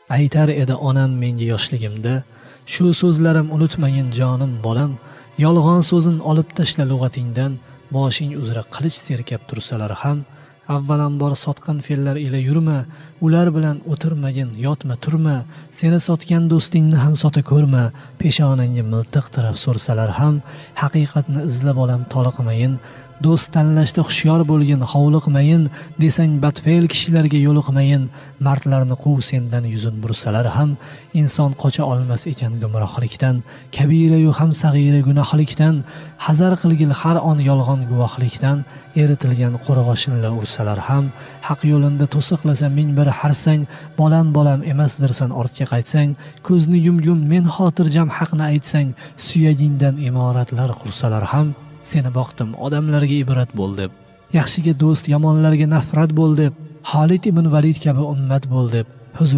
Aytar edi onam menga yoshligimda, shu so'zlarim unutmayin jonim bolam, yolg'on so'zin olib tashla lug'atingdan, boshing uzra qilich serkab tursalar ham, avvalambor sotqin fe'llar ila yurma, ular bilan o'tirmagin, yotma, turma, seni sotgan do'stingni ham sota ko'rma, peshonangga miltiq tirab so'rsalar ham, haqiqatni izlab olam toliqmayin, do'st tanlashda hushyor bo'lgin, hovliqmayin, desang badfe'l kishilarga yo'liqmayin, mardlarni quv sendan yuzin bursalar ham, inson qocha olmas ekan gumrohlikdan, kabira-yu ham sag'ira gunohlikdan, hazar qilgil har on yolg'on guvohlikdan, eritilgan qo'rg'oshinla ursalar ham, haq yo'linda to'siqlasa ming bir harsang, bolam bolam emasdirsan ortga qaytsang, ko'zni yumgum men xotirjam haqni aytsang, suyagingdan imoratlar qursalar ham, seni boqdim odamlarga ibrat bo'l deb, yaxshiga do'st, yomonlarga nafrat bo'l deb, Xolid ibn Valid kabi ummat bo'l deb,